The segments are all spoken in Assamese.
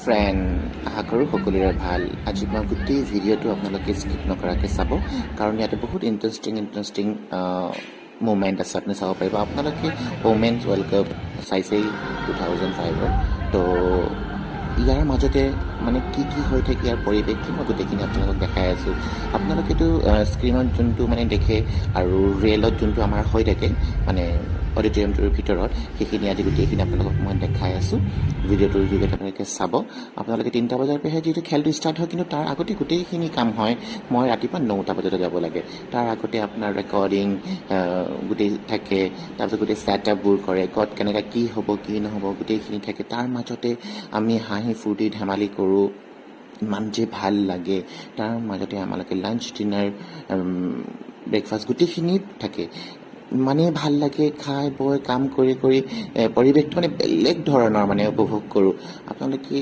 ফ্ৰেণ্ড, আশা কৰোঁ সকলোৰে ভাল। আজি মই গোটেই ভিডিঅ'টো আপোনালোকে স্কিপ নকৰাকৈ চাব, কাৰণ ইয়াতে বহুত ইণ্টাৰেষ্টিং মুভমেণ্ট আছে, আপুনি চাব পাৰিব। আপোনালোকে ওমেন্স ৱৰ্ল্ড কাপ চাইছেই 2005-ৰ, তো ইয়াৰ মাজতে মানে কি হৈ থাকে, ইয়াৰ পৰিৱেশটো মই গোটেইখিনি আপোনালোকক দেখাই আছোঁ। আপোনালোকেতো স্ক্ৰীণত যোনটো মানে দেখে আৰু ৰিয়েলত যোনটো আমাৰ হৈ থাকে মানে অডিটৰিয়ামটোৰ ভিতৰত, সেইখিনি আজি গোটেইখিনি আপোনালোকক মই দেখাই আছোঁ। ভিডিঅ'টোৰ যোগেদি আপোনালোকে চাব। আপোনালোকে 3টা বজাৰ পৰাহে যিহেতু খেলটো ষ্টাৰ্ট হয়, কিন্তু তাৰ আগতে গোটেইখিনি কাম হয়। মই ৰাতিপুৱা 9টা বজাতে যাব লাগে। তাৰ আগতে আপোনাৰ ৰেকৰ্ডিং গোটেই থাকে, তাৰপিছত গোটেই ছেটআপবোৰ কৰে, ক'ত কেনেকৈ কি হ'ব কি নহ'ব গোটেইখিনি থাকে। তাৰ মাজতে আমি হাঁহি ফূৰ্তি ধেমালি কৰোঁ, ইমান যে ভাল লাগে। তাৰ মাজতে আমালোকে লাঞ্চ ডিনাৰ ব্ৰেকফাষ্ট গোটেইখিনি থাকে। ইমানেই ভাল লাগে, খাই বৈ কাম কৰি পৰিৱেশটো মানে বেলেগ ধৰণৰ মানে উপভোগ কৰোঁ। আপোনালোকে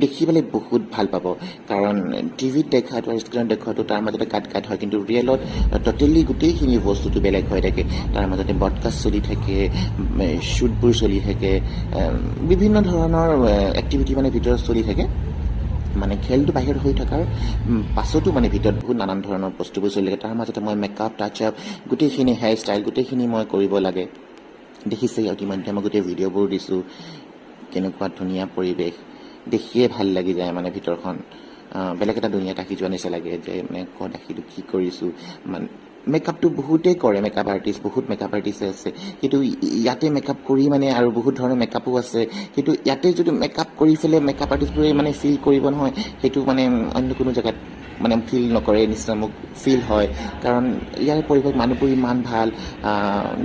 দেখি পেলাই বহুত ভাল পাব, কাৰণ টিভিত দেখাটো আৰু স্ক্ৰীণত দেখুৱাটো তাৰ মাজতে কাট হয়, কিন্তু ৰিয়েলত ট'টেলি গোটেইখিনি বস্তুটো বেলেগ হৈ থাকে। তাৰ মাজতে ব্ৰডকাষ্ট চলি থাকে, শ্বুটবোৰ চলি থাকে, বিভিন্ন ধৰণৰ এক্টিভিটি মানে ভিতৰত চলি থাকে। মানে খেলটো বাহিৰত হৈ থকাৰ পাছতো মানে ভিতৰত বহুত নানান ধৰণৰ বস্তুবোৰ চলি থাকে। তাৰ মাজতে মই মেকআপ টাচআপ গোটেইখিনি হেয়াৰ ষ্টাইল গোটেইখিনি মই কৰিব লাগে। দেখিছে ইতিমধ্যে মই গোটেই ভিডিঅ'বোৰ দিছোঁ। কেনেকুৱা ধুনীয়া পৰিৱেশ, দেখিয়ে ভাল লাগি যায় মানে ভিতৰখন। বেলেগ এটা দুনিয়াত আহি যোৱা নিচিনা লাগে, যে মানে ক'ত আহিলোঁ কি কৰিছোঁ। মানে মেকআপটো বহুতেই কৰে, বহুত মেকআপ আৰ্টিষ্ট আছে, কিন্তু ইয়াতে মেকআপ কৰি মানে আৰু বহুত ধৰণৰ মেকআপো আছে, কিন্তু ইয়াতে যদি মেকআপ কৰি পেলাই মেকআপ আৰ্টিষ্টবোৰে মানে ফিল কৰিব নহয়, সেইটো মানে অন্য কোনো জেগাত মানে ফিল নকৰে নিচিনা মোক ফিল হয়। কাৰণ ইয়াৰ পৰিৱেশ, মানুহবোৰ ইমান ভাল,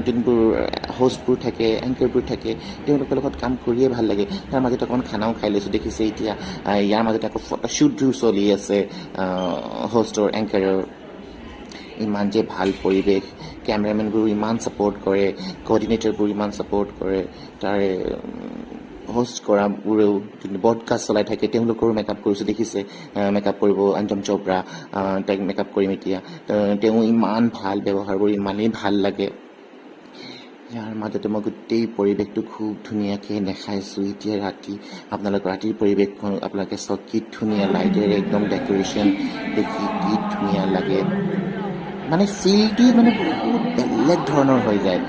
যোনবোৰ হোষ্টবোৰ থাকে, এংকাৰবোৰ থাকে, তেওঁলোকৰ লগত কাম কৰিয়ে ভাল লাগে। তাৰ মাজতে অকণমান খানাও খাই লৈছোঁ, দেখিছে এতিয়া। ইয়াৰ মাজতে আকৌ ফটোশ্বুটবোৰ চলি আছে হোষ্টৰ, এংকাৰৰ। ইমান যে ভাল পৰিৱেশ, কেমেৰামেনবোৰো ইমান ছাপোৰ্ট কৰে, কোঅৰ্ডিনেটৰবোৰ ইমান ছাপোৰ্ট কৰে, তাৰে হোষ্ট কৰাবোৰেও যোনটো ব্ৰডকাষ্ট চলাই থাকে তেওঁলোকৰো মেকআপ কৰিছোঁ, দেখিছে। মেকআপ কৰিব অঞ্জম চোপ্ৰা, তাইক মেকআপ কৰিম এতিয়া। তেওঁ ইমান ভাল, ব্যৱহাৰবোৰ ইমানেই ভাল লাগে। ইয়াৰ মাজতে মই গোটেই পৰিৱেশটো খুব ধুনীয়াকৈ দেখাইছোঁ। এতিয়া ৰাতি আপোনালোকৰ ৰাতিৰ পৰিৱেশখন আপোনালোকে চাওক, কি ধুনীয়া লাইটেৰে একদম ডেক'ৰেশ্যন দেখি কি ধুনীয়া লাগে। মানে ফিলটোৱে মানে বহুত বেলেগ ধৰণৰ হৈ যায়,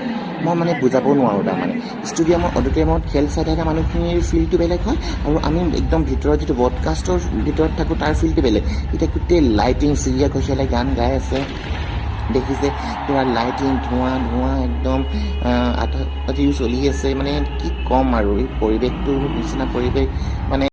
মই মানে বুজাব নোৱাৰোঁ। তাৰমানে ষ্টেডিয়ামৰ অডিটৰিয়ামত খেল চাই থকা মানুহখিনিৰ ফিলটো বেলেগ হয়, আৰু আমি একদম ভিতৰত যিটো ব্ৰডকাষ্টৰ ভিতৰত থাকোঁ তাৰ ফিলটো বেলেগ। এতিয়া গোটেই লাইটিং, চিৰিয়া ঘোষালে গান গাই আছে, দেখিছে। পূৰা লাইটিং, ধোঁৱা একদম আঠাপাতিও চলি আছে। মানে কি ক'ম আৰু, এই পৰিৱেশটোৰ নিচিনা পৰিৱেশ মানে